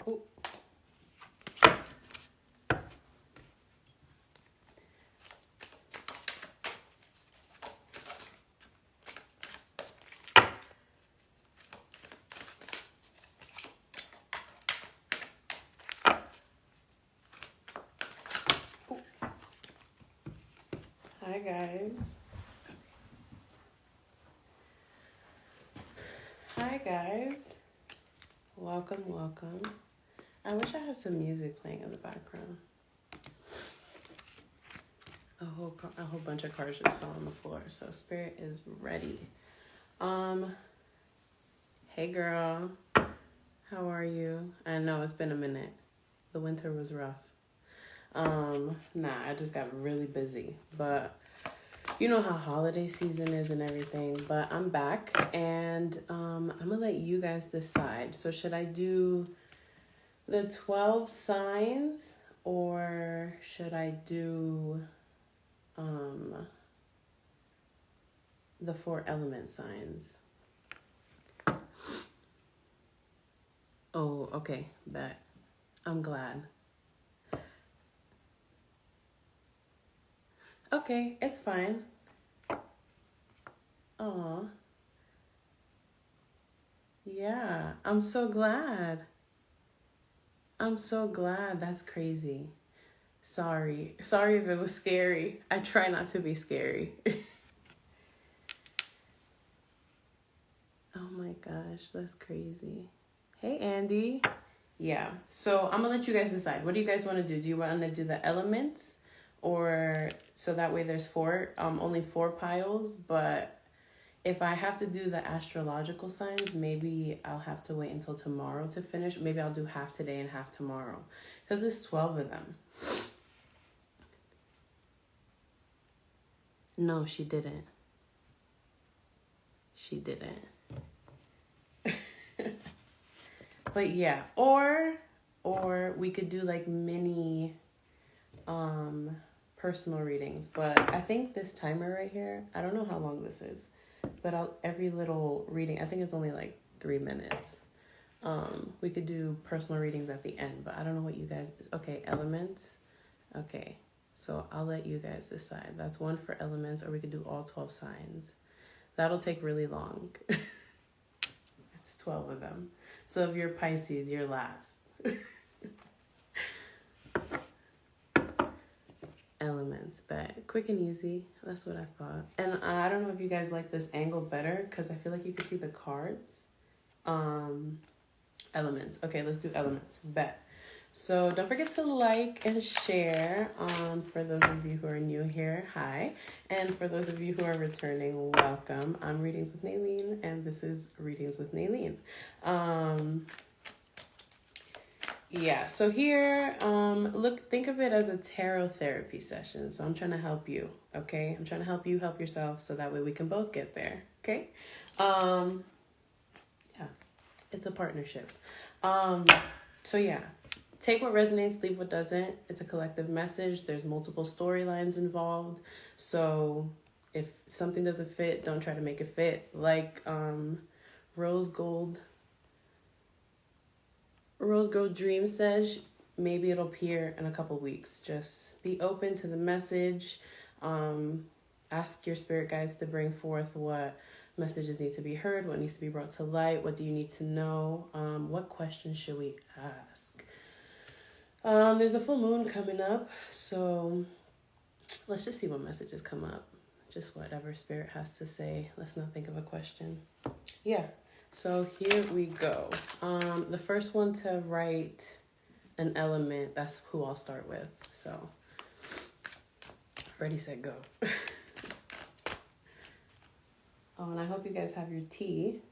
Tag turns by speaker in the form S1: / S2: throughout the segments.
S1: Oh. Hi guys. Hi guys. Welcome, welcome. I wish I had some music playing in the background. A whole bunch of cards just fell on the floor, so Spirit is ready. Hey girl. How are you? I know it's been a minute. The winter was rough. I just got really busy, but you know how holiday season is and everything, but I'm back and I'm gonna let you guys decide. So should I do the 12 signs or should I do the 4 element signs? Oh, okay, bet. I'm glad. Okay, it's fine. Aw. Yeah, I'm so glad. I'm so glad. That's crazy. Sorry if it was scary. I try not to be scary. Oh my gosh, that's crazy. Hey, Andy. Yeah, so I'm gonna let you guys decide. What do you guys want to do? Do you want to do the elements, or so that way there's only 4 piles? But if I have to do the astrological signs, maybe I'll have to wait until tomorrow to finish. Maybe I'll do half today and half tomorrow, because there's 12 of them. No, she didn't. She didn't. But yeah, or we could do like mini personal readings. But I think this timer right here, I don't know how long this is, but every little reading, I think it's only like 3 minutes. We could do personal readings at the end, but I don't know what you guys, okay, elements. Okay, so I'll let you guys decide. That's 1 for elements, or we could do all 12 signs. That'll take really long. It's 12 of them. So if you're Pisces, you're last. Elements, but quick and easy. That's what I thought. And I don't know if you guys like this angle better, because I feel like you can see the cards. Elements. Okay, let's do elements. Bet. So don't forget to like and share. For those of you who are new here, hi. And for those of you who are returning, welcome. I'm Readings with Naylene, and this is Readings with Naylene. Yeah, so here, think of it as a tarot therapy session. So I'm trying to help you, okay? I'm trying to help you help yourself, so that way we can both get there, okay? Yeah, it's a partnership. So yeah, take what resonates, leave what doesn't. It's a collective message. There's multiple storylines involved. So if something doesn't fit, don't try to make it fit. Like Rose Gold Dream says, maybe it'll appear in a couple weeks. Just be open to the message. Ask your spirit guides to bring forth what messages need to be heard, what needs to be brought to light, what do you need to know, what questions should we ask. There's a full moon coming up, so let's just see what messages come up. Just whatever spirit has to say. Let's not think of a question. Yeah. So here we go. The first one to write an element, that's who I'll start with. So, ready, set, go. Oh, and I hope you guys have your tea.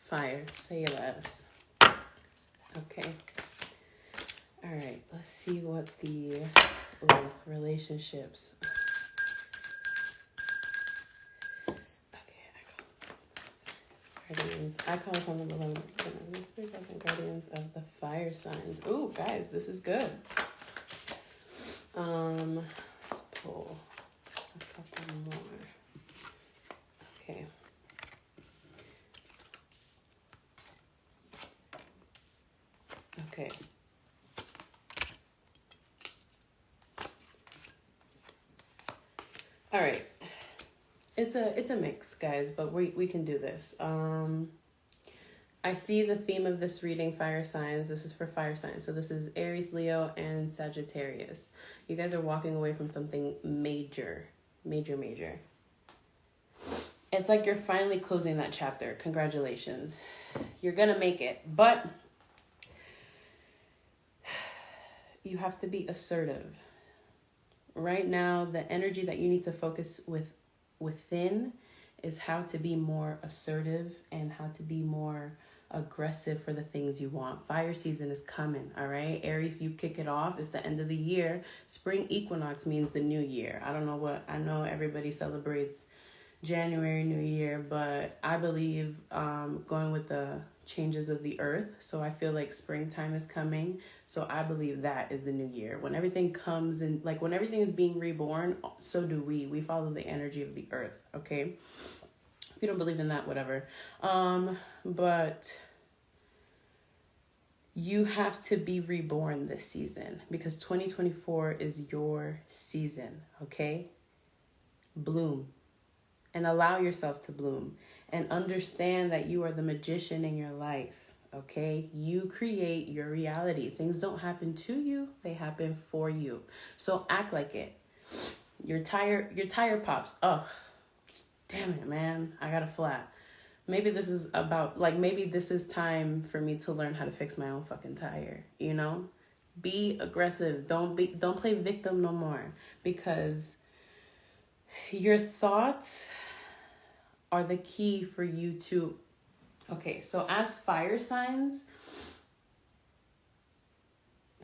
S1: Fire, say less. Okay. All right, let's see what the relationships. Guardians. I call upon the beloved guardians of the fire signs. Ooh, guys, this is good. Let's pull a couple more. All right. It's a mix, guys, but we can do this. I see the theme of this reading, fire signs. This is for fire signs. So this is Aries, Leo, and Sagittarius. You guys are walking away from something major, major, major. It's like you're finally closing that chapter. Congratulations. You're going to make it. But you have to be assertive. Right now, the energy that you need to focus within is how to be more assertive and how to be more aggressive for the things you want. Fire season is coming, all right? Aries, you kick it off. It's the end of the year. Spring equinox means the new year. I know everybody celebrates January, New Year, but I believe going with the changes of the earth. So I feel like springtime is coming. So I believe that is the new year. When everything comes in, like when everything is being reborn, so do we. We follow the energy of the earth, okay? If you don't believe in that, whatever. But you have to be reborn this season because 2024 is your season, okay? Bloom. And allow yourself to bloom and understand that you are the magician in your life, okay? You create your reality. Things don't happen to you, they happen for you. So act like it. Your tire pops. Oh, damn it, man. I got a flat. Maybe this is time for me to learn how to fix my own fucking tire, you know? Be aggressive. Don't play victim no more because your thoughts are the key for you to... Okay, so as fire signs,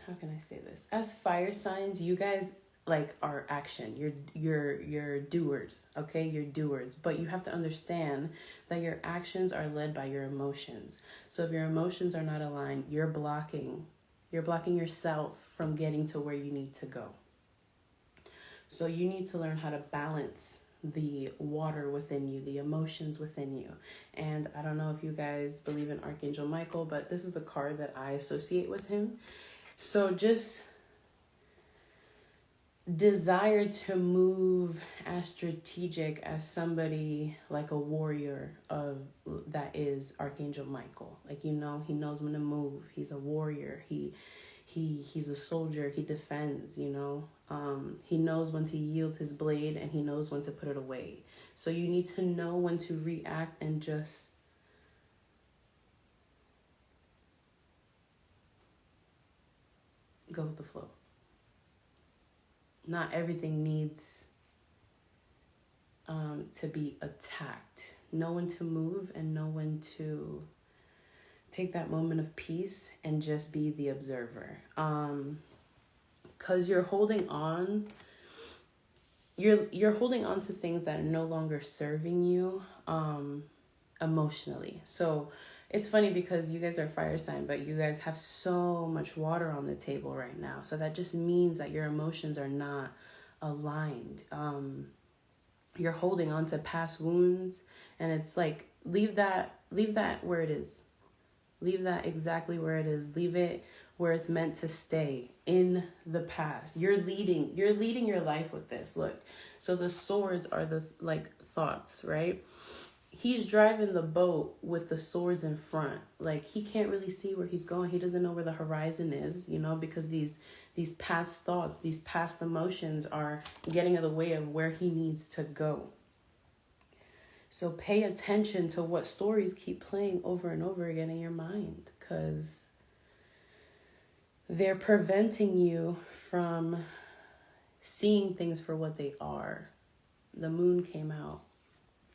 S1: how can I say this? As fire signs, you guys are action. You're doers, okay? You're doers, but you have to understand that your actions are led by your emotions. So if your emotions are not aligned, you're blocking yourself from getting to where you need to go. So you need to learn how to balance the water within you, the emotions within you. And I don't know if you guys believe in Archangel Michael, but this is the card that I associate with him. So just desire to move as strategic as somebody like a warrior that is Archangel Michael. Like, you know, he knows when to move. He's a warrior. He's a soldier. He defends, you know. He knows when to yield his blade and he knows when to put it away. So you need to know when to react and just go with the flow. Not everything needs to be attacked. Know when to move and know when to take that moment of peace and just be the observer. Because you're holding on. You're holding on to things that are no longer serving you emotionally. So it's funny because you guys are fire sign, but you guys have so much water on the table right now. So that just means that your emotions are not aligned. You're holding on to past wounds, and it's like, leave that where it is. Leave that exactly where it is. Leave it where it's meant to stay, in the past. You're leading your life with this. Look, so the swords are the thoughts, right? He's driving the boat with the swords in front. Like, he can't really see where he's going. He doesn't know where the horizon is, you know, because these past thoughts, these past emotions are getting in the way of where he needs to go. So pay attention to what stories keep playing over and over again in your mind, because they're preventing you from seeing things for what they are. The moon came out.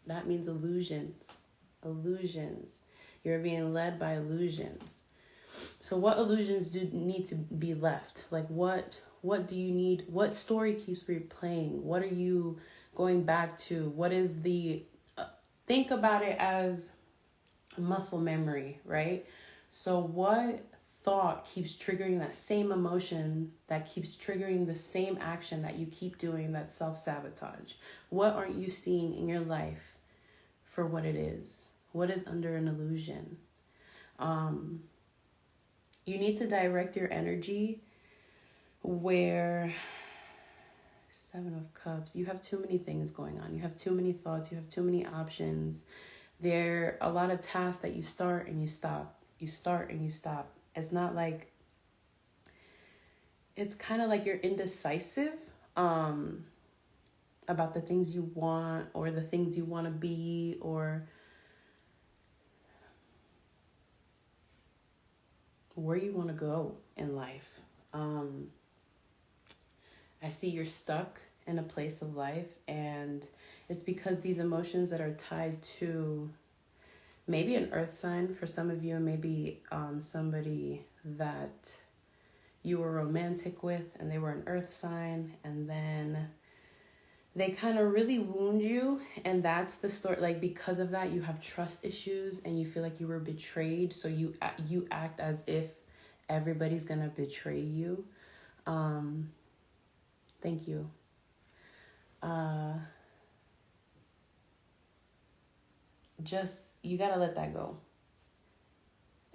S1: That means illusions. Illusions. You're being led by illusions. So what illusions do need to be left? Like, what do you need? What story keeps replaying? What are you going back to? What is the... think about it as muscle memory, right? So what thought keeps triggering that same emotion, that keeps triggering the same action that you keep doing, that self-sabotage? What aren't you seeing in your life for what it is? What is under an illusion? You need to direct your energy where Seven of Cups. You have too many things going on. You have too many thoughts. You have too many options. There are a lot of tasks that you start and you stop. You start and you stop. It's not like, it's kind of like you're indecisive about the things you want or the things you want to be, or where you want to go in life. I see you're stuck in a place of life, and it's because these emotions that are tied to maybe an earth sign for some of you, and maybe somebody that you were romantic with and they were an earth sign, and then they kind of really wound you, and that's the story. Like, because of that, you have trust issues and you feel like you were betrayed, so you act as if everybody's gonna betray you. Thank you. Just, you gotta let that go,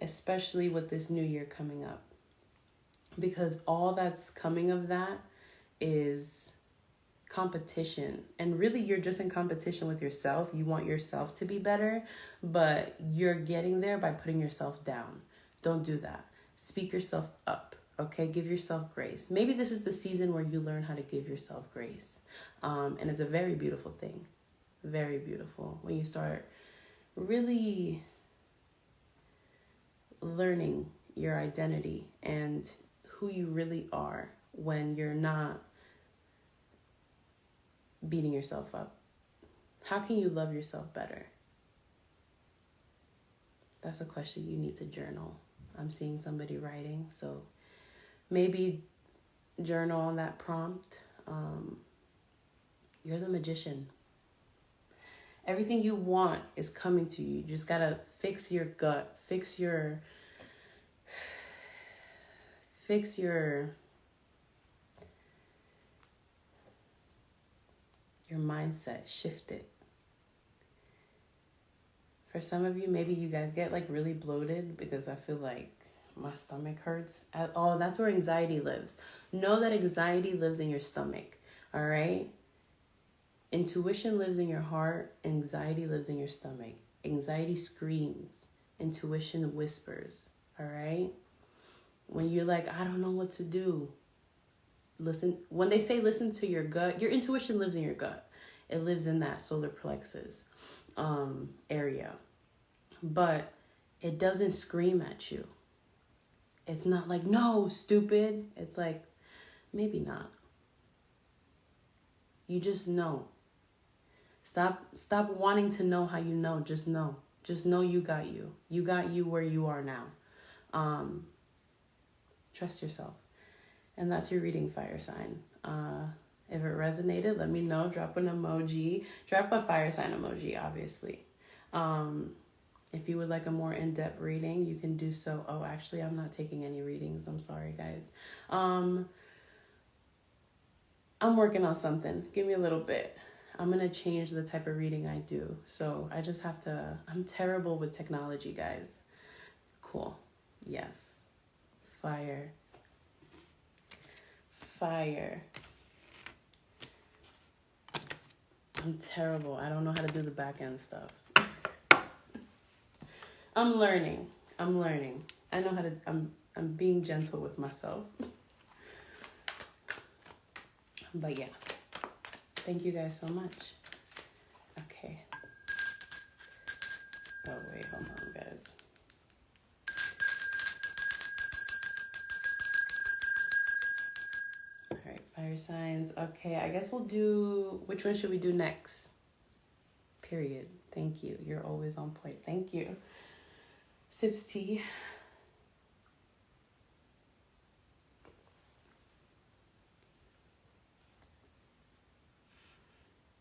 S1: especially with this new year coming up, because all that's coming of that is competition, and really you're just in competition with yourself. You want yourself to be better, but you're getting there by putting yourself down. Don't do that. Speak yourself up. Okay, give yourself grace. Maybe this is the season where you learn how to give yourself grace. And it's a very beautiful thing. Very beautiful. When you start really learning your identity and who you really are, when you're not beating yourself up. How can you love yourself better? That's a question you need to journal. I'm seeing somebody writing, so maybe journal on that prompt. You're the magician. Everything you want is coming to you. You just gotta fix your gut, fix your mindset, shift it. For some of you, maybe you guys get like really bloated, because I feel like my stomach hurts. Oh, that's where anxiety lives. Know that anxiety lives in your stomach, all right? Intuition lives in your heart. Anxiety lives in your stomach. Anxiety screams. Intuition whispers, all right? When you're like, I don't know what to do, listen. When they say listen to your gut, your intuition lives in your gut. It lives in that solar plexus area. But it doesn't scream at you. It's not like, no, stupid. It's like, maybe not. You just know. Stop wanting to know how you know. Just know. Just know you got you. You got you where you are now. Trust yourself. And that's your reading, fire sign. If it resonated, let me know. Drop an emoji. Drop a fire sign emoji, obviously. If you would like a more in-depth reading, you can do so. Oh, actually, I'm not taking any readings. I'm sorry, guys. I'm working on something. Give me a little bit. I'm going to change the type of reading I do. So I just have to... I'm terrible with technology, guys. Cool. Yes. Fire. Fire. I'm terrible. I don't know how to do the back end stuff. I'm learning. I know how to... I'm being gentle with myself. But yeah. Thank you guys so much. Okay. Oh, wait. Hold on, guys. All right. Fire signs. Okay. I guess we'll do... Which one should we do next? Period. Thank you. You're always on point. Thank you. Sips tea.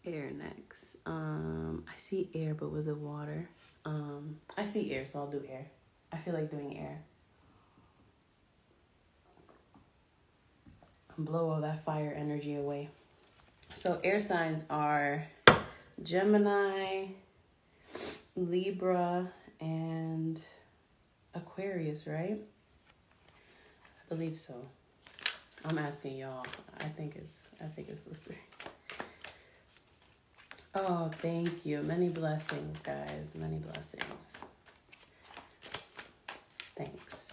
S1: Air next. I see air, but was it water? I see air, so I'll do air. I feel like doing air. Blow all that fire energy away. So air signs are Gemini, Libra, and Aquarius, right? I believe so. I'm asking y'all. I think it's those three. Oh, thank you. Many blessings, guys. Many blessings. Thanks.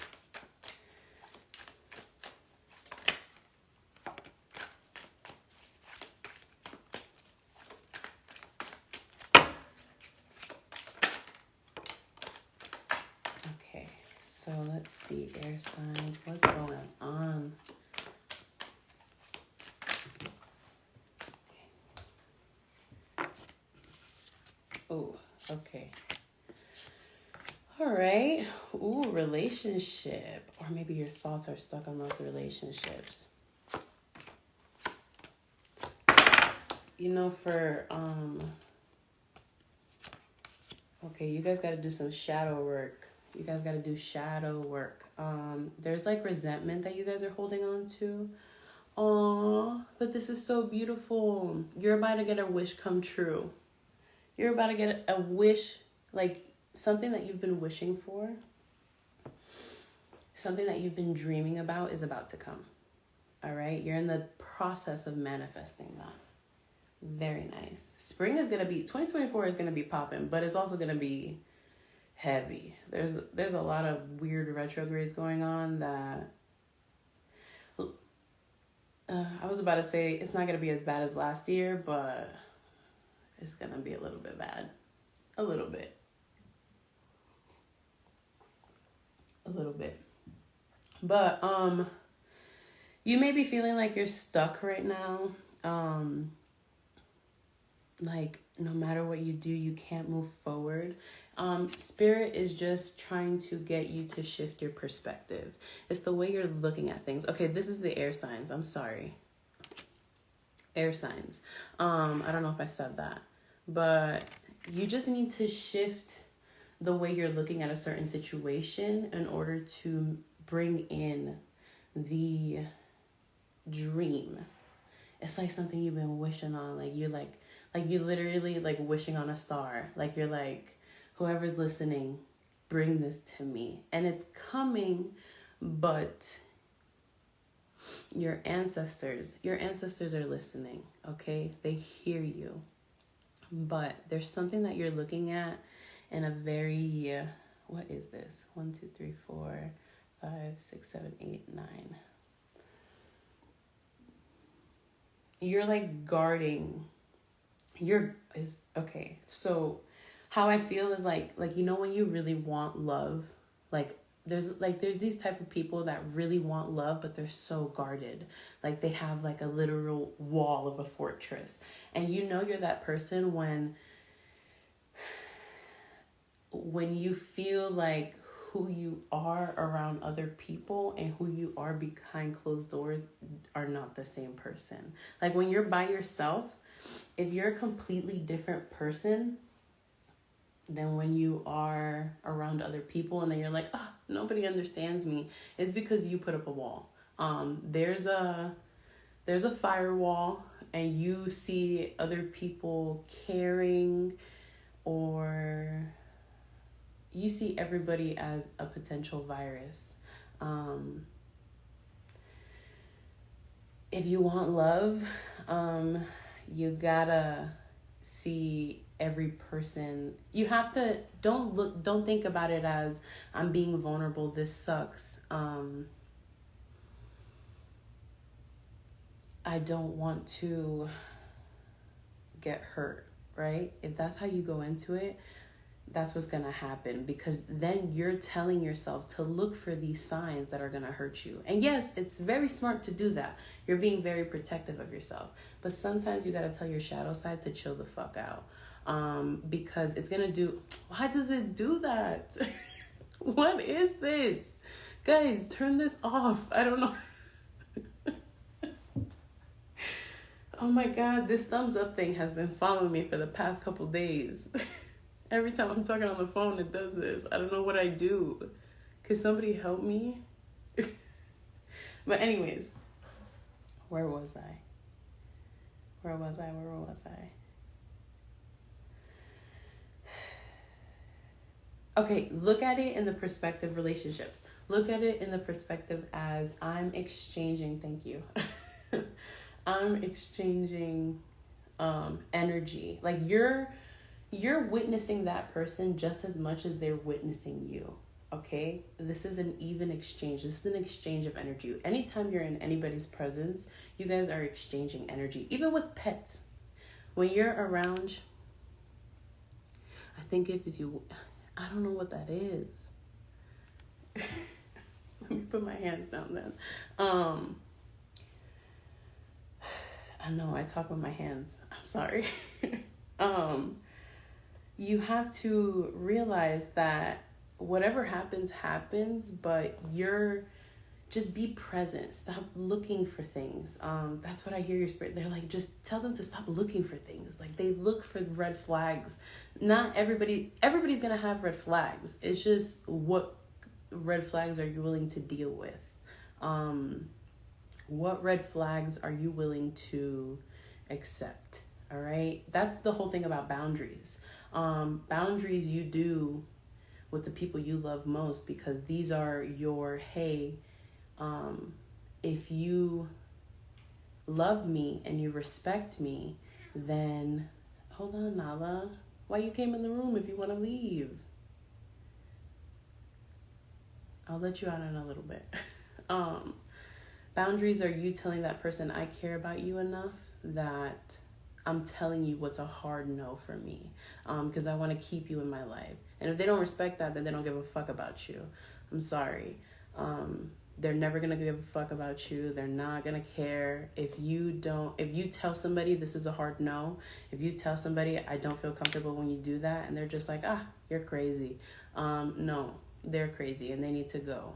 S1: Okay, so let's see, air signs. What's going on? Oh, okay. All right. Ooh, relationship. Or maybe your thoughts are stuck on those relationships. You know, okay, you guys got to do some shadow work. You guys got to do shadow work. There's like resentment that you guys are holding on to. Aw, but this is so beautiful. You're about to get a wish come true. You're about to get a wish, like something that you've been wishing for, something that you've been dreaming about is about to come. All right? You're in the process of manifesting that. Very nice. Spring is going to be, 2024 is going to be popping, but it's also going to be heavy. There's a lot of weird retrogrades going on that I was about to say it's not going to be as bad as last year, but it's going to be a little bit bad. A little bit. But you may be feeling like you're stuck right now. Like no matter what you do, you can't move forward. Spirit is just trying to get you to shift your perspective. It's the way you're looking at things. Okay, this is the air signs. I'm sorry. Air signs. I don't know if I said that, but you just need to shift the way you're looking at a certain situation in order to bring in the dream. It's like something you've been wishing on. Like you literally like wishing on a star. Like you're like, whoever's listening, bring this to me. And it's coming, but your ancestors are listening, okay? They hear you. But there's something that you're looking at in a very, what is this? 1, 2, 3, 4, 5, 6, 7, 8, 9. You're like guarding. Okay. So how I feel is like, you know, when you really want love, like there's these type of people that really want love, but they're so guarded. Like they have like a literal wall of a fortress. And you know, you're that person when you feel like who you are around other people and who you are behind closed doors are not the same person. Like when you're by yourself, if you're a completely different person than when you are around other people, and then you're like, oh, nobody understands me, it's because you put up a wall. There's a firewall, and you see other people caring, or you see everybody as a potential virus. If you want love, you gotta see every person. You have to, don't think about it as I'm being vulnerable, this sucks. I don't want to get hurt, right? If that's how you go into it, that's what's going to happen, because then you're telling yourself to look for these signs that are going to hurt you. And yes, it's very smart to do that. You're being very protective of yourself. But sometimes you got to tell your shadow side to chill the fuck out. Because it's going to do... Why does it do that? What is this? Guys, turn this off. I don't know. Oh my God, this thumbs up thing has been following me for the past couple days. Every time I'm talking on the phone, it does this. I don't know what I do. Could somebody help me? But anyways, where was I? Okay, look at it in the perspective relationships. Look at it in the perspective as I'm exchanging, thank you. I'm exchanging energy. Like you're witnessing that person just as much as they're witnessing you. Okay? This is an even exchange. This is an exchange of energy. Anytime you're in anybody's presence, you guys are exchanging energy. Even with pets. When you're around, I think if it's you, I don't know what that is. Let me put my hands down then. I know I talk with my hands. I'm sorry. You have to realize that whatever happens, but you're just be present. Stop looking for things. That's what I hear your spirit. They're like, just tell them to stop looking for things. Like they look for red flags. Not everybody's gonna have red flags. It's just what red flags are you willing to deal with? What red flags are you willing to accept? All right. That's the whole thing about boundaries. Boundaries you do with the people you love most, because these are your, hey, if you love me and you respect me, then hold on, Nala. Why you came in the room if you want to leave? I'll let you out in a little bit. Boundaries are you telling that person, I care about you enough that I'm telling you what's a hard no for me, because I want to keep you in my life. And if they don't respect that, then they don't give a fuck about you. I'm sorry. They're never going to give a fuck about you. They're not going to care. If you tell somebody this is a hard no, if you tell somebody I don't feel comfortable when you do that, and they're just like, you're crazy. No, they're crazy and they need to go.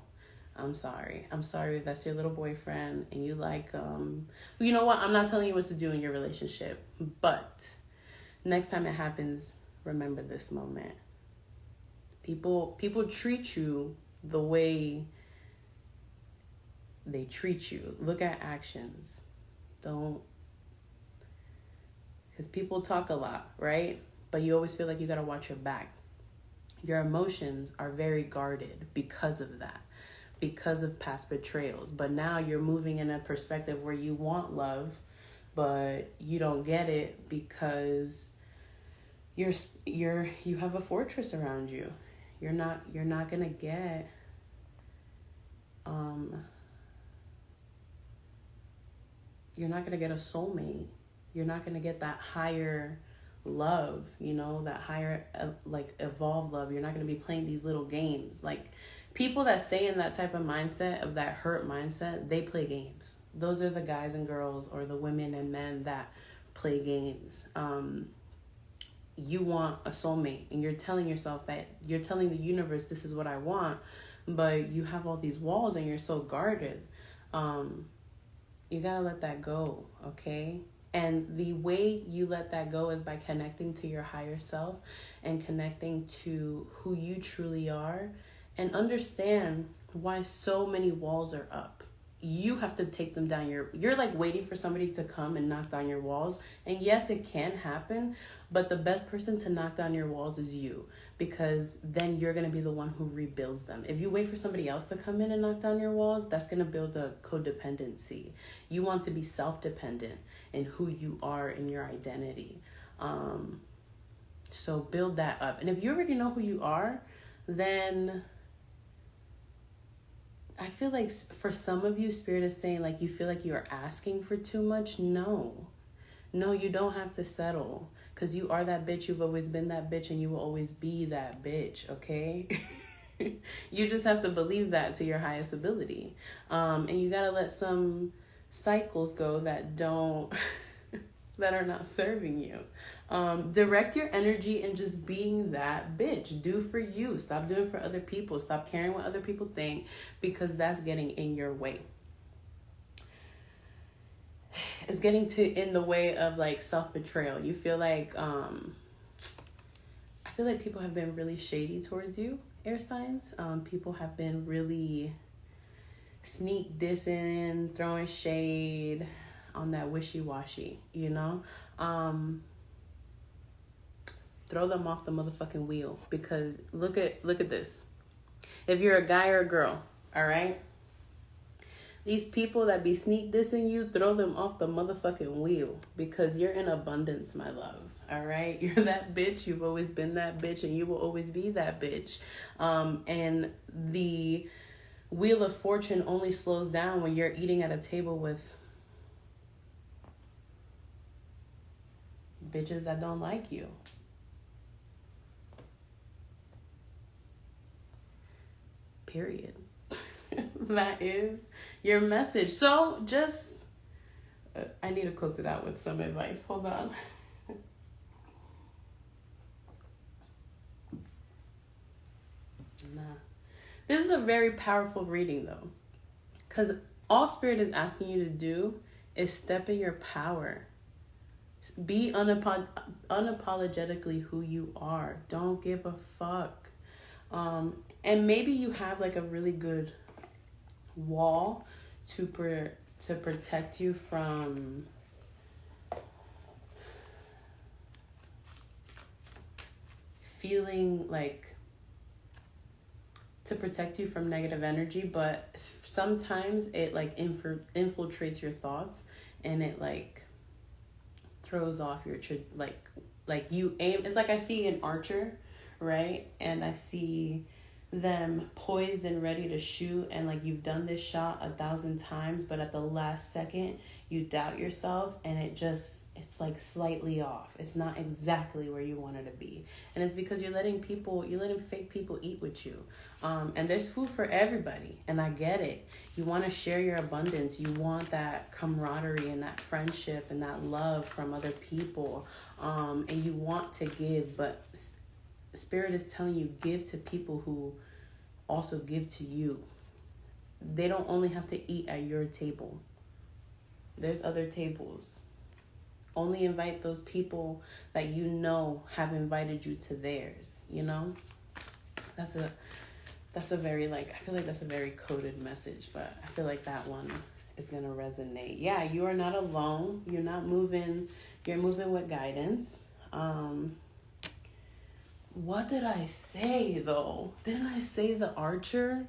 S1: I'm sorry if that's your little boyfriend and you like, you know what? I'm not telling you what to do in your relationship, but next time it happens, remember this moment. People treat you the way they treat you. Look at actions. Don't, because people talk a lot, right? But you always feel like you got to watch your back. Your emotions are very guarded because of that. Because of past betrayals. But now you're moving in a perspective where you want love, but you don't get it because you have a fortress around you. You're not gonna get you're not gonna get a soulmate. You're not gonna get that higher love, that higher like evolved love. You're not gonna be playing these little games. Like people that stay in that type of mindset, of that hurt mindset, they play games. Those are the guys and girls, or the women and men that play games. You want a soulmate, and you're telling yourself that, you're telling the universe, this is what I want, but you have all these walls and you're so guarded. You gotta let that go, okay? And the way you let that go is by connecting to your higher self and connecting to who you truly are, and understand why so many walls are up. You have to take them down. You're like waiting for somebody to come and knock down your walls. And yes, it can happen, but the best person to knock down your walls is you, because then you're going to be the one who rebuilds them. If you wait for somebody else to come in and knock down your walls, that's going to build a codependency. You want to be self-dependent in who you are in your identity. So build that up. And if you already know who you are, then I feel like for some of you, Spirit is saying like you feel like you're asking for too much. No, you don't have to settle, because you are that bitch. You've always been that bitch, and you will always be that bitch, okay? You just have to believe that to your highest ability. And you got to let some cycles go that don't... that are not serving you. Direct your energy and just being that bitch. Do for you. Stop doing for other people. Stop caring what other people think, because that's getting in your way. It's getting in the way of like self-betrayal. You feel like I feel like people have been really shady towards you, air signs. People have been really sneak dissing, throwing shade on that wishy-washy, throw them off the motherfucking wheel. Because look at this. If you're a guy or a girl, all right? These people that be sneak dissing you, throw them off the motherfucking wheel. Because you're in abundance, my love. All right? You're that bitch. You've always been that bitch. And you will always be that bitch. And the wheel of fortune only slows down when you're eating at a table with bitches that don't like you. Period. That is your message. So just, I need to close it out with some advice. Hold on. Nah. This is a very powerful reading though. Because all Spirit is asking you to do is step in your power. Be unapologetically who you are. Don't give a fuck. And maybe you have like a really good wall to protect you from feeling like, to protect you from negative energy, but sometimes it like infiltrates your thoughts, and it like throws off your like you aim. It's like I see an archer, right? And I see them poised and ready to shoot, and like you've done this shot 1,000 times, but at the last second you doubt yourself, and it's like slightly off. It's not exactly where you wanted to be, and it's because you're letting fake people eat with you. And there's food for everybody, and I get it. You want to share your abundance. You want that camaraderie and that friendship and that love from other people, and you want to give, but Spirit is telling you, give to people who also give to you. They don't only have to eat at your table. There's other tables. Only invite those people that you know have invited you to theirs, you know? That's a very, like, I feel like that's a very coded message, but I feel like that one is going to resonate. Yeah, you are not alone. You're moving with guidance. What did I say, though? Didn't I say the archer?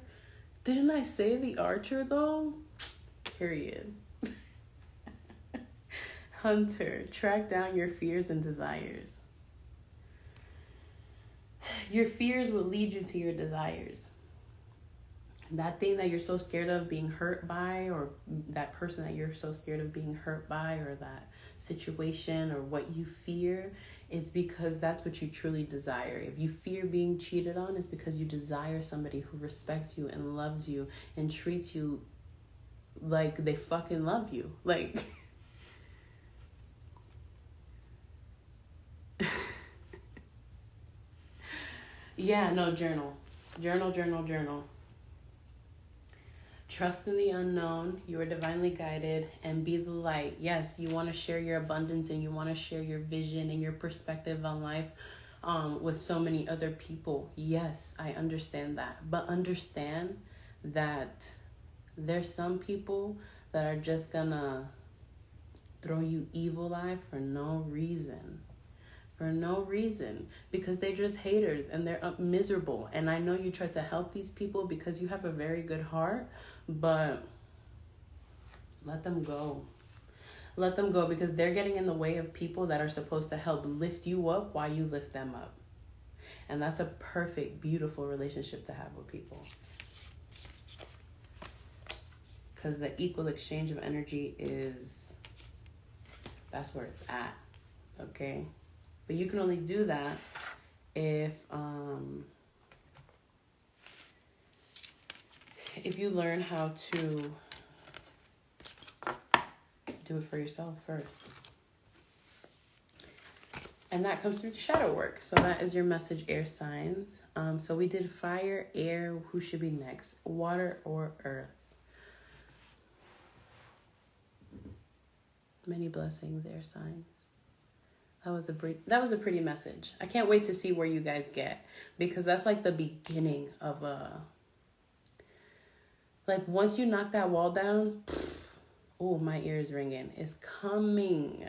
S1: Didn't I say the archer, though? Period. Hunter, track down your fears and desires. Your fears will lead you to your desires. That thing that you're so scared of being hurt by, or that person that you're so scared of being hurt by, or that situation, or what you fear, it's because that's what you truly desire. If you fear being cheated on, it's because you desire somebody who respects you and loves you and treats you like they fucking love you. Like, yeah, no, journal. Trust in the unknown. You are divinely guided, and be the light. Yes, you want to share your abundance, and you want to share your vision and your perspective on life with so many other people. Yes, I understand that. But understand that there's some people that are just gonna throw you evil eye for no reason. Because they're just haters, and they're miserable. And I know you try to help these people because you have a very good heart, but let them go. Let them go, because they're getting in the way of people that are supposed to help lift you up while you lift them up. And that's a perfect, beautiful relationship to have with people. Because the equal exchange of energy that's where it's at. Okay? But you can only do that if you learn how to do it for yourself first. And that comes through shadow work. So that is your message, air signs. So we did fire, air. Who should be next? Water or earth? Many blessings, air signs. That was a pretty message. I can't wait to see where you guys get, because that's like the beginning of like once you knock that wall down, oh, my ears ringing. It's coming.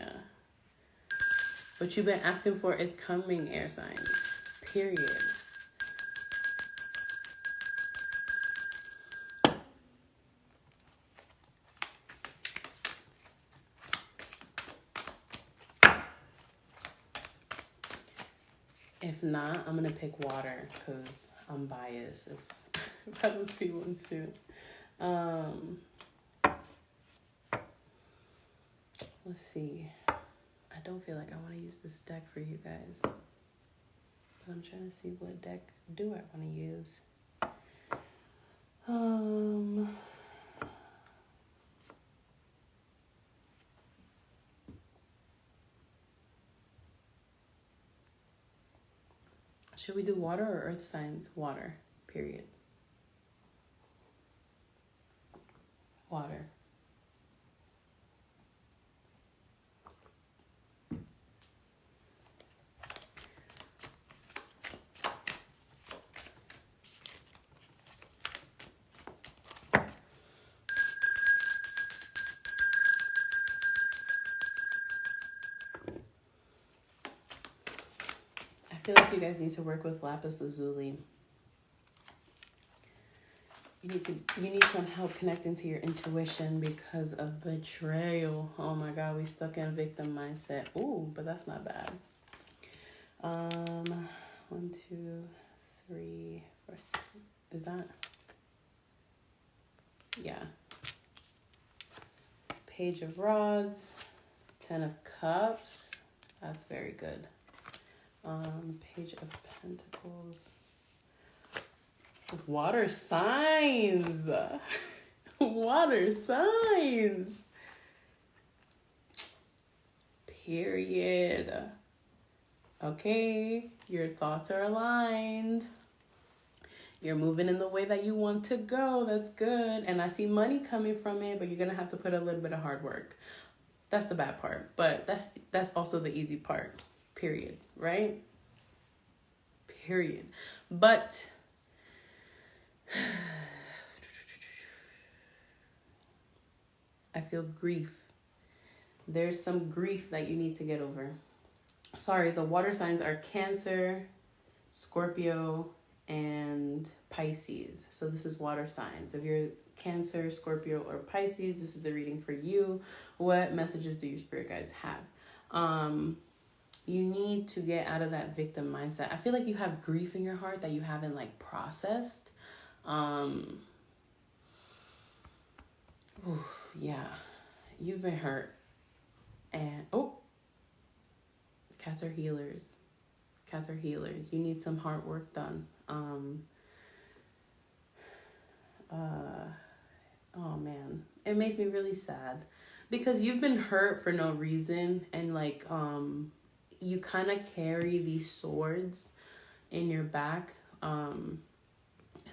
S1: What you've been asking for is coming, air signs. Period. If not, I'm going to pick water because I'm biased if I don't see one soon. Let's see. I don't feel like I want to use this deck for you guys. But I'm trying to see what deck do I want to use. Should we do water or earth signs? Water, period. Water. I feel like you guys need to work with lapis lazuli. You need some help connecting to your intuition because of betrayal. Oh my God, we stuck in victim mindset. Ooh, but that's not bad. 1, 2, 3, 4. Is that? Yeah. Page of Rods, 10 of Cups. That's very good. Page of Pentacles. Water signs. Water signs. Period. Okay, your thoughts are aligned. You're moving in the way that you want to go. That's good. And I see money coming from it, but you're going to have to put a little bit of hard work. That's the bad part, but that's also the easy part. Period, right? Period. But I feel grief. There's some grief that you need to get over. Sorry, the water signs are Cancer, Scorpio, and Pisces. So this is water signs. If you're Cancer, Scorpio, or Pisces, this is the reading for you. What messages do your spirit guides have? You need to get out of that victim mindset. I feel like you have grief in your heart that you haven't like processed. Yeah, you've been hurt. And cats are healers. Cats are healers. You need some hard work done. Oh man, it makes me really sad because you've been hurt for no reason, and like you kind of carry these swords in your back, and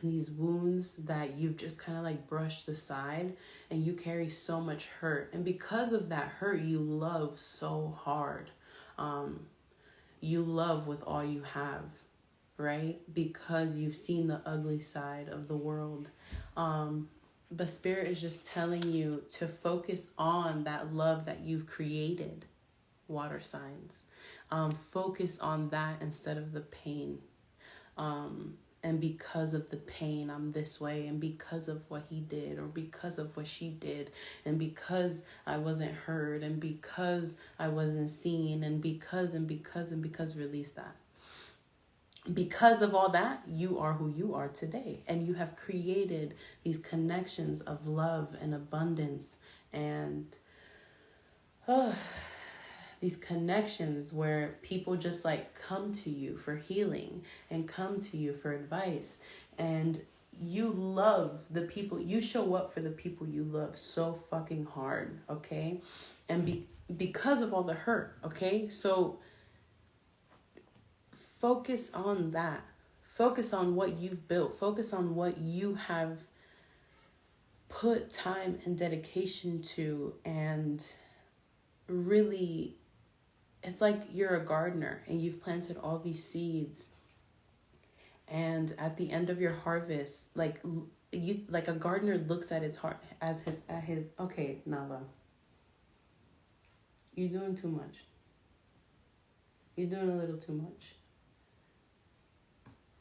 S1: these wounds that you've just kind of like brushed aside, and you carry so much hurt, and because of that hurt you love so hard. You love with all you have, right? Because you've seen the ugly side of the world. But Spirit is just telling you to focus on that love that you've created, water signs. Focus on that instead of the pain. And because of the pain, I'm this way. And because of what he did, or because of what she did, and because I wasn't heard, and because I wasn't seen, and because, release that. Because of all that, you are who you are today. And you have created these connections of love and abundance and these connections where people just like come to you for healing and come to you for advice. And you love the people. You show up for the people you love so fucking hard, okay? And because of all the hurt, okay? So focus on that. Focus on what you've built. Focus on what you have put time and dedication to. And really, it's like you're a gardener and you've planted all these seeds. And at the end of your harvest, like a gardener looks at its heart at his okay, Nala. You're doing too much. You're doing a little too much.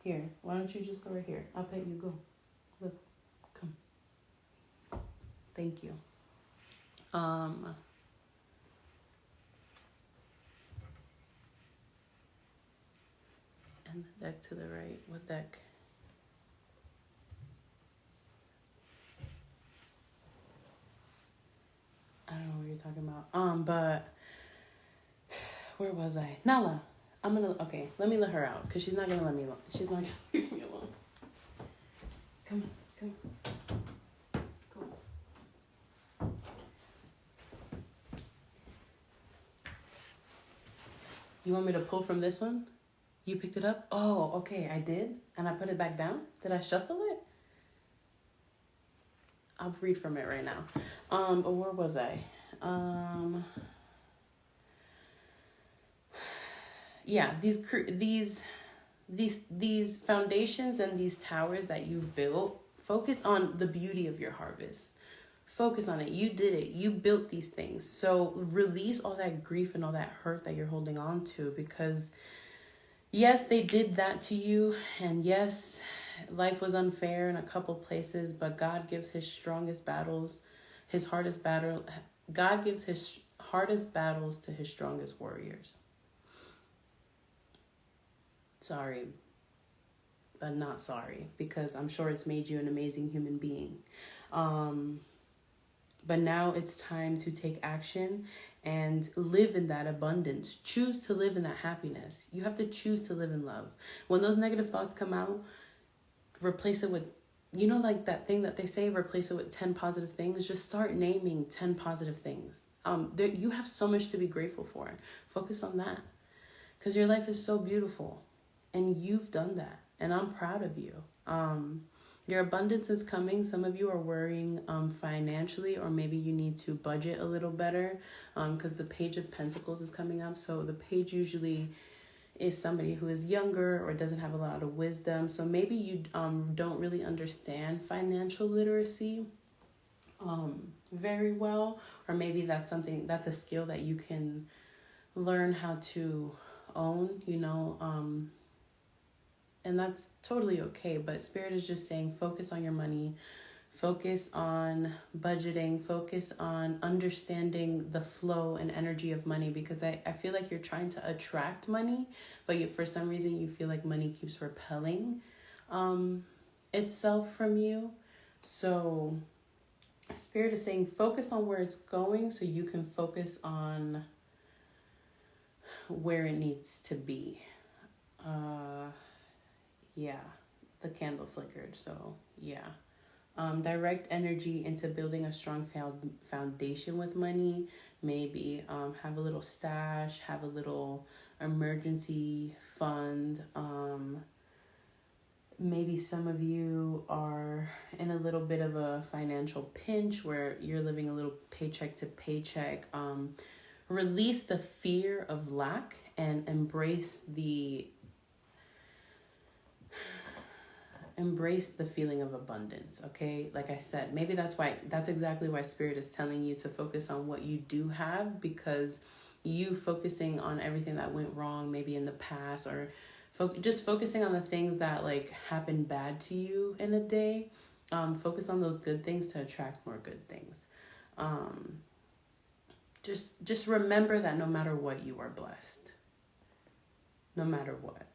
S1: Here, why don't you just go right here? I'll pet you. Go. Look. Come. Thank you. And the deck to the right. What deck? I don't know what you're talking about. But where was I? Nala. Let me let her out because she's not gonna let me alone. She's not gonna leave me alone. Come on. You want me to pull from this one? You picked it up? Oh, okay, I did. And I put it back down? Did I shuffle it? I'll read from it right now. But where was I? Yeah, these foundations and these towers that you've built, focus on the beauty of your harvest. Focus on it. You did it. You built these things. So release all that grief and all that hurt that you're holding on to, because yes, they did that to you, and yes, life was unfair in a couple places, but God gives his strongest battles, his hardest battle. God gives his hardest battles to his strongest warriors. Sorry, but not sorry, because I'm sure it's made you an amazing human being. But now it's time to take action and live in that abundance. Choose to live in that happiness. You have to choose to live in love. When those negative thoughts come out, replace it with, like that thing that they say, replace it with 10 positive things. Just start naming 10 positive things. You have so much to be grateful for. Focus on that, because your life is so beautiful and you've done that. And I'm proud of you. Your abundance is coming. Some of you are worrying financially, or maybe you need to budget a little better because the Page of Pentacles is coming up. So the page usually is somebody who is younger or doesn't have a lot of wisdom. So maybe you don't really understand financial literacy very well, or maybe that's a skill that you can learn how to own, and that's totally okay. But Spirit is just saying, focus on your money, focus on budgeting, focus on understanding the flow and energy of money, because I feel like you're trying to attract money, but for some reason you feel like money keeps repelling itself from you. So Spirit is saying, focus on where it's going so you can focus on where it needs to be. Yeah, the candle flickered, so yeah. Direct energy into building a strong foundation with money. Maybe have a little stash, have a little emergency fund. Maybe some of you are in a little bit of a financial pinch where you're living a little paycheck to paycheck. Release the fear of lack and embrace the feeling of abundance. Okay, like I said, maybe that's exactly why Spirit is telling you to focus on what you do have, because you focusing on everything that went wrong maybe in the past, or just focusing on the things that happened bad to you in a day. Focus on those good things to attract more good things. Just remember that no matter what, you are blessed. No matter what.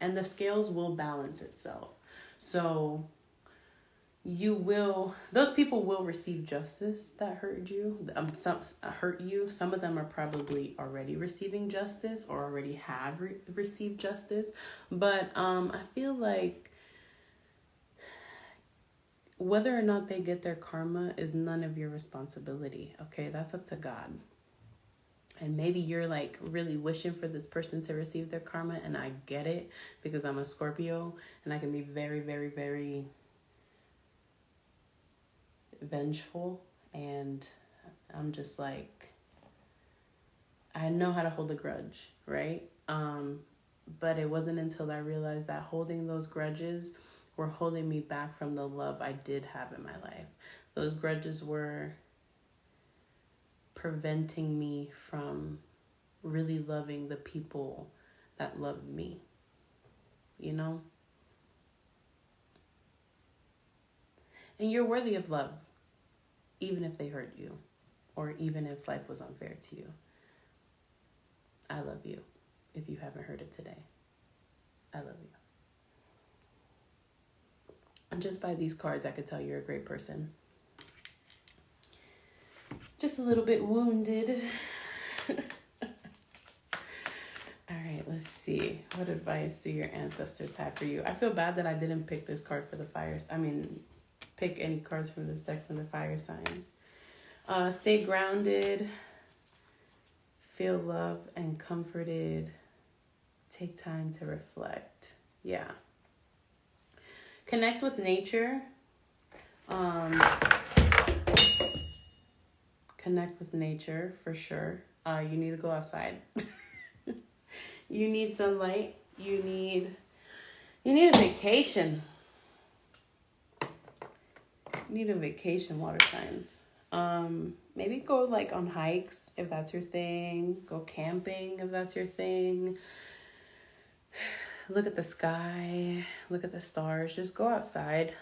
S1: And the scales will balance itself. So those people will receive justice that hurt you. Some of them are probably already receiving justice or already have received justice. But I feel like whether or not they get their karma is none of your responsibility. Okay, that's up to God. And maybe you're really wishing for this person to receive their karma, and I get it, because I'm a Scorpio and I can be very, very, very vengeful, and I'm just I know how to hold a grudge, right? But it wasn't until I realized that holding those grudges were holding me back from the love I did have in my life. Those grudges were preventing me from really loving the people that love me, you know? And you're worthy of love, even if they hurt you, or even if life was unfair to you. I love you, if you haven't heard it today. I love you. And just by these cards, I could tell you're a great person. Just a little bit wounded. All right, let's see. What advice do your ancestors have for you? I feel bad that I didn't pick this card for the fires. Pick any cards from this deck from the fire signs. Stay grounded. Feel loved and comforted. Take time to reflect. Yeah. Connect with nature. Connect with nature for sure. You need to go outside. You need sunlight. You need a vacation. You need a vacation, water signs. Maybe go like on hikes if that's your thing. Go camping if that's your thing. Look at the sky. Look at the stars. Just go outside.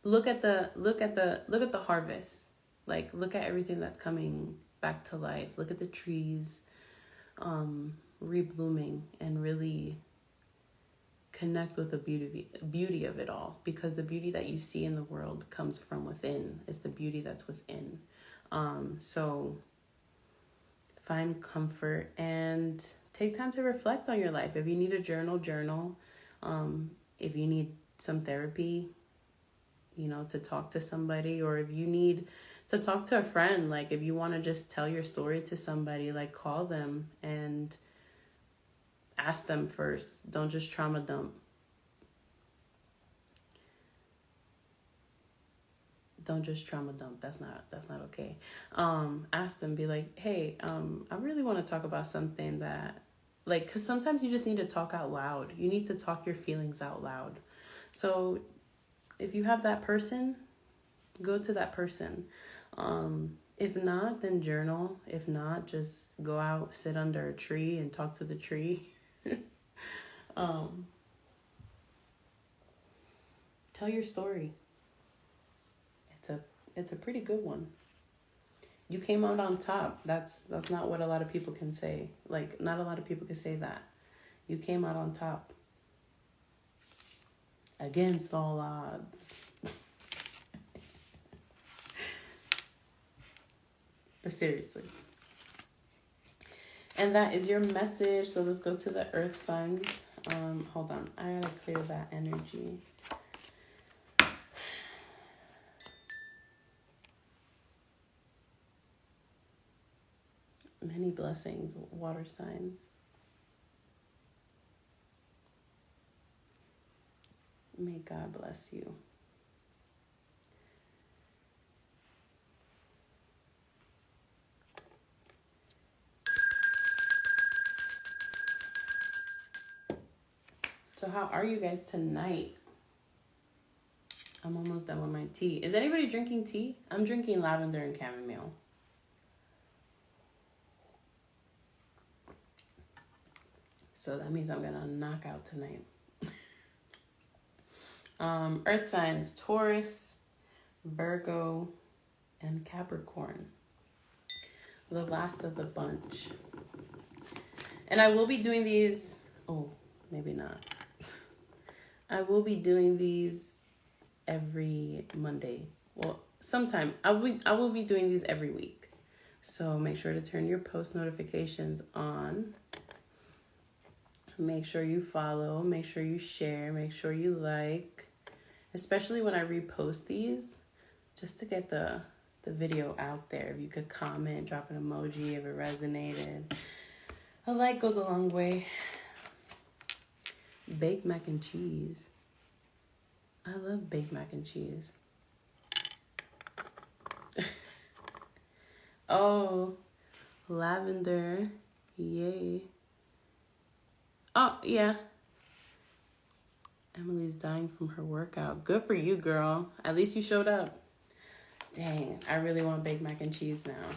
S1: Look at the harvest. Like, look at everything that's coming back to life. Look at the trees reblooming, and really connect with the beauty of it all, because the beauty that you see in the world comes from within. It's the beauty that's within. So find comfort and take time to reflect on your life. If you need a journal. If you need some therapy, to talk to somebody, or if you need to talk to a friend, like if you want to just tell your story to somebody, like call them and ask them first. Don't just trauma dump. Don't just trauma dump. That's not okay. Ask them, be like, hey, I really want to talk about something that, like, because sometimes you just need to talk out loud. You need to talk your feelings out loud. So if you have that person, go to that person. If not, then journal. If not, just go out, sit under a tree and talk to the tree. Tell your story. It's a pretty good one. You came out on top. That's not what a lot of people can say. Like, not a lot of people can say that. You came out on top. Against all odds. But seriously. And that is your message. So let's go to the earth signs. Hold on. I gotta clear that energy. Many blessings, water signs. May God bless you. So how are you guys tonight? I'm almost done with my tea. Is anybody drinking tea? I'm drinking lavender and chamomile. So that means I'm gonna knock out tonight. Earth signs, Taurus, Virgo, and Capricorn. The last of the bunch. And I will be doing these. Oh, maybe not. I will be doing these every Monday. Well, sometime. I will be doing these every week. So make sure to turn your post notifications on. Make sure you follow. Make sure you share. Make sure you like. Especially when I repost these. Just to get the video out there. If you could comment, drop an emoji if it resonated. A like goes a long way. Baked mac and cheese. I love baked mac and cheese. Oh, lavender. Yay. Oh, yeah. Emily's dying from her workout. Good for you, girl. At least you showed up. Dang, I really want baked mac and cheese now.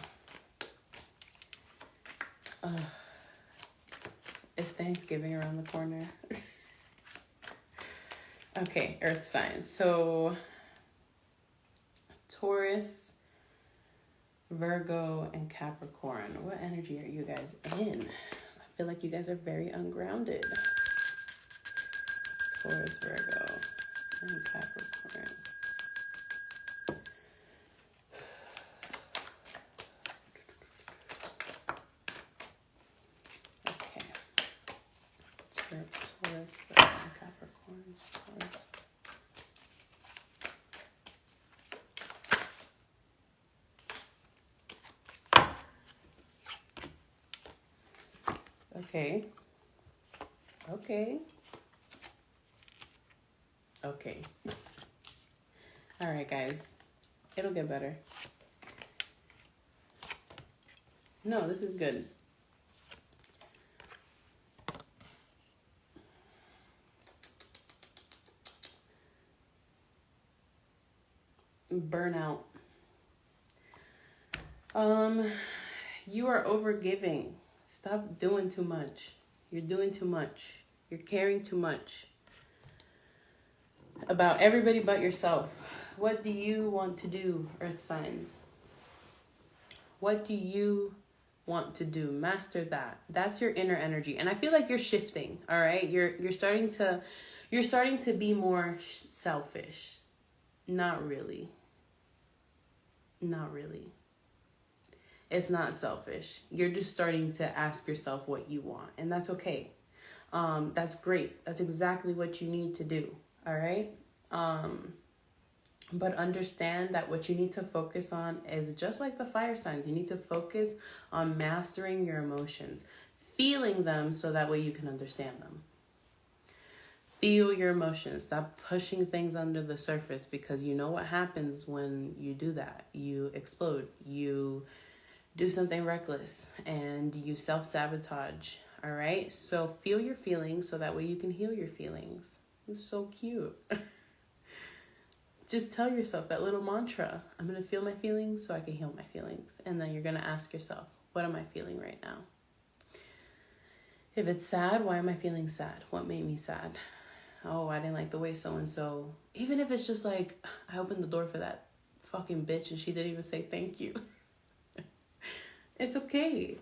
S1: It's Thanksgiving around the corner. Okay, earth signs. So Taurus, Virgo, and Capricorn. What energy are you guys in? I feel like you guys are very ungrounded. Taurus, Virgo, and Capricorn. Okay. Taurus, Virgo, and Capricorn. Taurus. Okay. Okay. Okay. All right, guys. It'll get better. No, this is good. Burnout. You are overgiving. Stop doing too much. You're doing too much. You're caring too much about everybody but yourself. What do you want to do, earth signs? What do you want to do? Master that. That's your inner energy. And I feel like you're shifting, all right? You're starting to be more selfish. Not really. Not really. It's not selfish. You're just starting to ask yourself what you want, and that's okay. That's great. That's exactly what you need to do. All right. But understand that what you need to focus on is just like the fire signs. You need to focus on mastering your emotions, feeling them so that way you can understand them. Feel your emotions. Stop pushing things under the surface, because you know what happens when you do that. You explode. You do something reckless and you self-sabotage. All right? So feel your feelings so that way you can heal your feelings. It's so cute. Just tell yourself that little mantra. I'm going to feel my feelings so I can heal my feelings. And then you're going to ask yourself, what am I feeling right now? If it's sad, why am I feeling sad? What made me sad? Oh, I didn't like the way so-and-so. Even if it's just like, I opened the door for that fucking bitch and she didn't even say thank you. It's okay.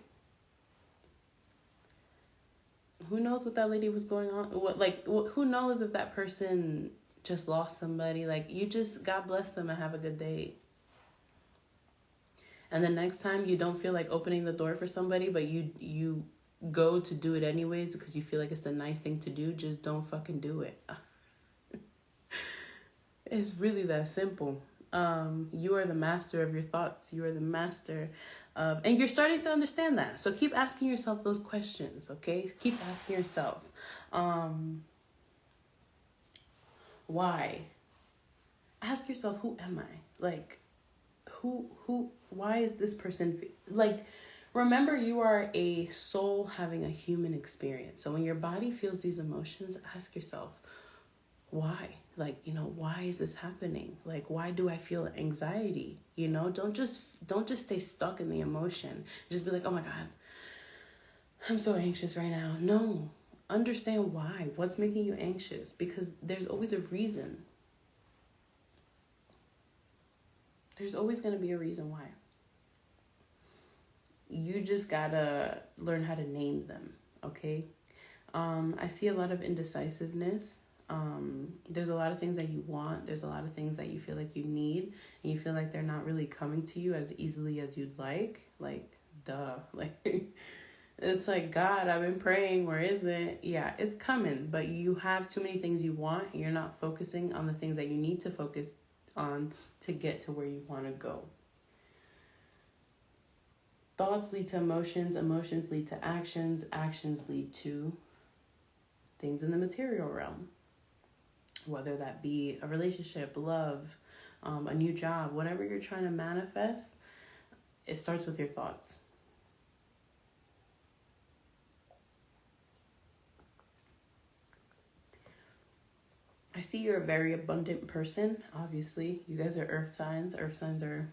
S1: Who knows what that lady was going on? Who knows if that person just lost somebody? Like, you just, God bless them and have a good day. And the next time you don't feel like opening the door for somebody, but you go to do it anyways because you feel like it's the nice thing to do, just don't fucking do it. It's really that simple. You are the master of your thoughts. You are the master of, and you're starting to understand that. So keep asking yourself those questions, okay? Keep asking yourself, why? Ask yourself, who am I? Like, why is this person, like, remember, you are a soul having a human experience. So when your body feels these emotions, ask yourself, why? Like, why is this happening? Like, why do I feel anxiety? Don't just stay stuck in the emotion. Just be like, oh my God, I'm so anxious right now. No, understand why. What's making you anxious? Because there's always a reason. There's always going to be a reason why. You just gotta learn how to name them, okay? I see a lot of indecisiveness. There's a lot of things that you want. There's a lot of things that you feel like you need, and you feel like they're not really coming to you as easily as you'd like. Like, duh. Like, it's like, God, I've been praying. Where is it? Yeah, it's coming, but you have too many things you want, and you're not focusing on the things that you need to focus on to get to where you want to go. Thoughts lead to emotions. Emotions lead to actions. Actions lead to things in the material realm. Whether that be a relationship, love, a new job, whatever you're trying to manifest, it starts with your thoughts. I see you're a very abundant person. Obviously, you guys are earth signs. Earth signs are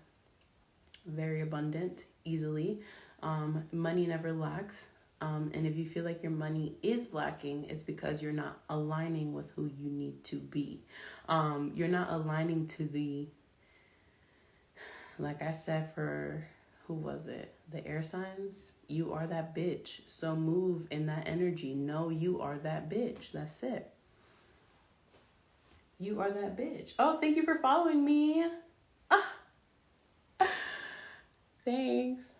S1: very abundant, easily. Money never lacks. And if you feel like your money is lacking, it's because you're not aligning with who you need to be. You're not aligning to the, like I said, for who was it? The air signs. You are that bitch. So move in that energy. No, you are that bitch. That's it. You are that bitch. Oh, thank you for following me. Ah. Thanks.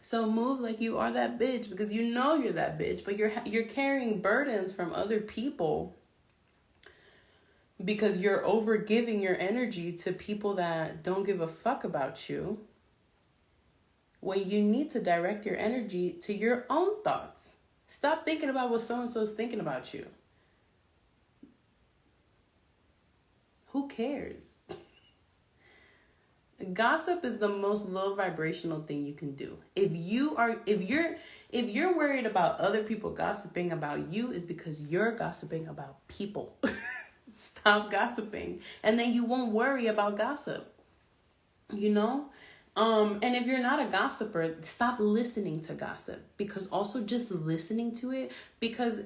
S1: So move like you are that bitch, because you know you're that bitch, but you're carrying burdens from other people because you're over giving your energy to people that don't give a fuck about you, when you need to direct your energy to your own thoughts. Stop thinking about what so-and-so's thinking about you. Who cares? Gossip is the most low vibrational thing you can do. If you're worried about other people gossiping about you, is because you're gossiping about people. Stop gossiping, and then you won't worry about gossip. You know? And if you're not a gossiper, stop listening to gossip, because also just listening to it, because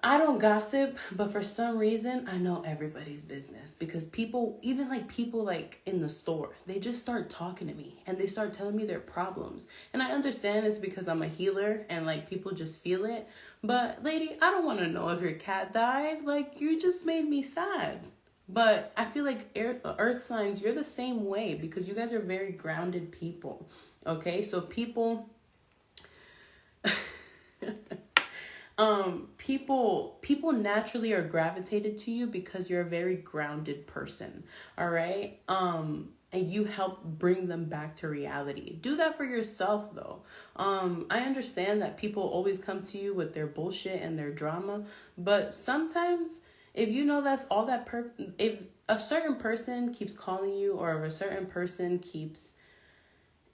S1: I don't gossip, but for some reason, I know everybody's business, because people in the store, they just start talking to me and they start telling me their problems. And I understand it's because I'm a healer and like people just feel it. But lady, I don't want to know if your cat died. Like, you just made me sad. But I feel like earth signs, you're the same way, because you guys are very grounded people. Okay, so people people naturally are gravitated to you because you're a very grounded person. All right. And you help bring them back to reality. Do that for yourself though. I understand that people always come to you with their bullshit and their drama, but sometimes if you know that's all that if a certain person keeps calling you, or if a certain person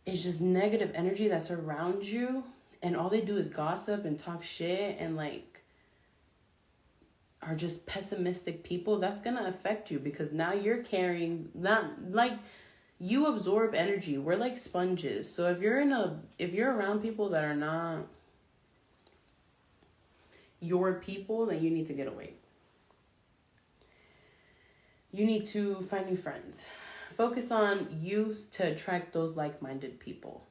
S1: it's just negative energy that's around you, and all they do is gossip and talk shit and like are just pessimistic people, that's gonna affect you, because now you're carrying you absorb energy. We're like sponges. So if you're around people that are not your people, then you need to get away. You need to find new friends. Focus on you to attract those like-minded people.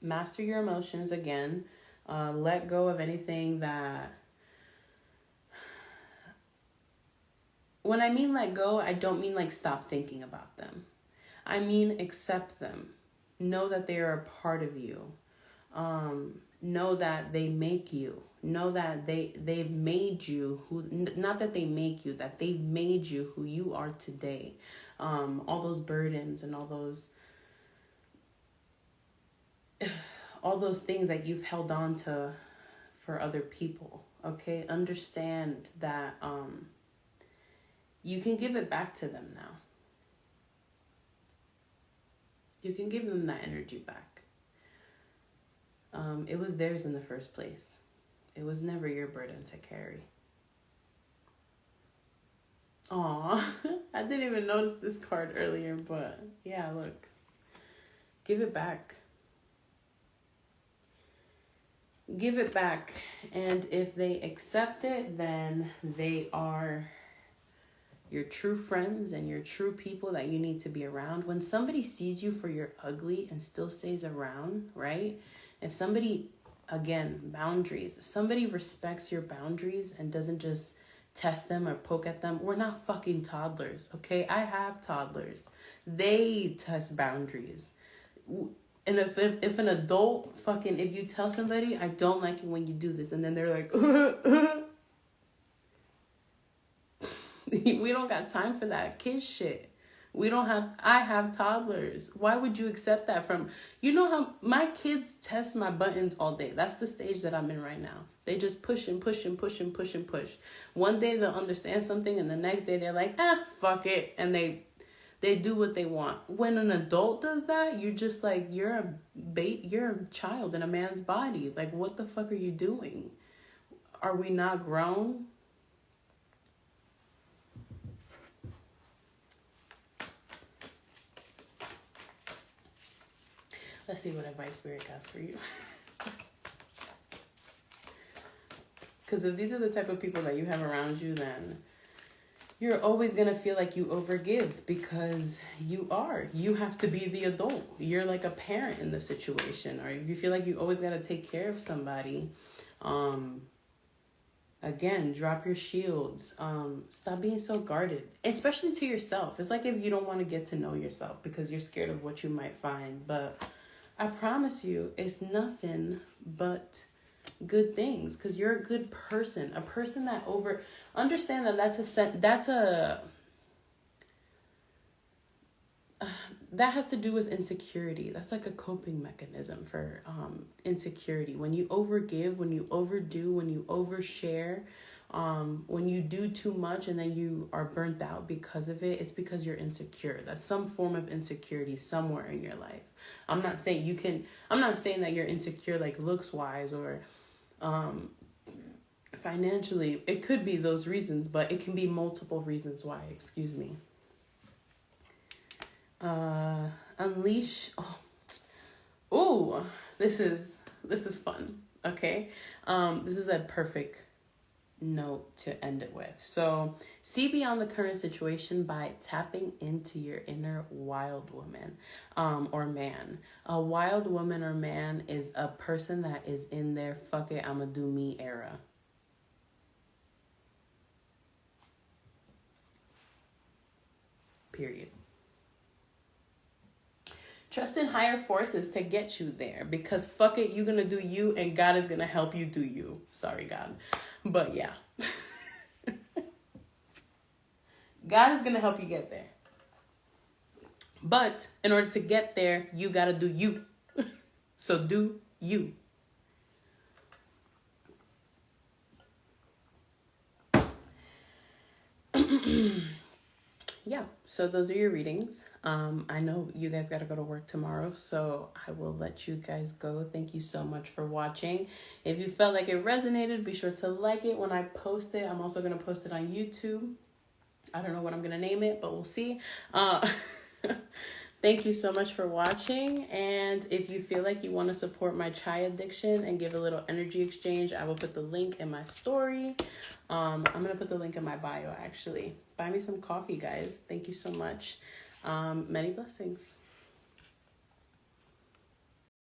S1: Master your emotions again. Let go of anything that... When I mean let go, I don't mean like stop thinking about them. I mean accept them. Know that they are a part of you. Know that they make you. Know that they've made you who... Not that they make you, that they've made you who you are today. All those burdens and all those things that you've held on to for other people. Okay? Understand that you can give it back to them now. You can give them that energy back. It was theirs in the first place. It was never your burden to carry. Aw, I didn't even notice this card earlier, but yeah, look. Give it back. Give it back. And if they accept it, then they are your true friends and your true people that you need to be around. When somebody sees you for your ugly and still stays around, right? If somebody, again, boundaries. If somebody respects your boundaries and doesn't just test them or poke at them, we're not fucking toddlers, okay? I have toddlers. They test boundaries. And if an adult if you tell somebody, I don't like it when you do this, and then they're like, we don't got time for that kid shit. I have toddlers. Why would you accept that from, how my kids test my buttons all day. That's the stage that I'm in right now. They just push and push and push and push and push. One day they'll understand something, and the next day they're like, fuck it. And they do what they want. When an adult does that, you're just like, you're a child in a man's body. Like, what the fuck are you doing? Are we not grown? Let's see what advice Spirit has for you. Because if these are the type of people that you have around you, then you're always going to feel like you overgive, because you are. You have to be the adult. You're like a parent in the situation. Or if you feel like you always got to take care of somebody, again, drop your shields. Stop being so guarded, especially to yourself. It's like if you don't want to get to know yourself because you're scared of what you might find. But I promise you, it's nothing but good things, because you're a good person, a person that understand that that has to do with insecurity. That's like a coping mechanism for insecurity. When you overgive, when you overdo, when you overshare, when you do too much and then you are burnt out because of it, it's because you're insecure. That's some form of insecurity somewhere in your life. I'm not saying that you're insecure like looks wise or financially. It could be those reasons, but it can be multiple reasons why. Excuse me. Unleash. Oh, this is fun. Okay. This is a perfect note to end it with. So, see beyond the current situation by tapping into your inner wild woman, or man. A wild woman or man is a person that is in their fuck it, I'ma do me era. Period. Trust in higher forces to get you there, because fuck it, you're gonna do you and God is gonna help you do you. Sorry, God. But yeah. God is gonna help you get there. But in order to get there, you gotta do you. So do you. Yeah, so those are your readings. I know you guys got to go to work tomorrow, so I will let you guys go. Thank you so much for watching. If you felt like it resonated, be sure to like it when I post it. I'm also going to post it on YouTube. I don't know what I'm going to name it, but we'll see. Thank you so much for watching. And if you feel like you want to support my chai addiction and give a little energy exchange, I will put the link in my story. I'm going to put the link in my bio, actually. Buy me some coffee, guys. Thank you so much. Many blessings.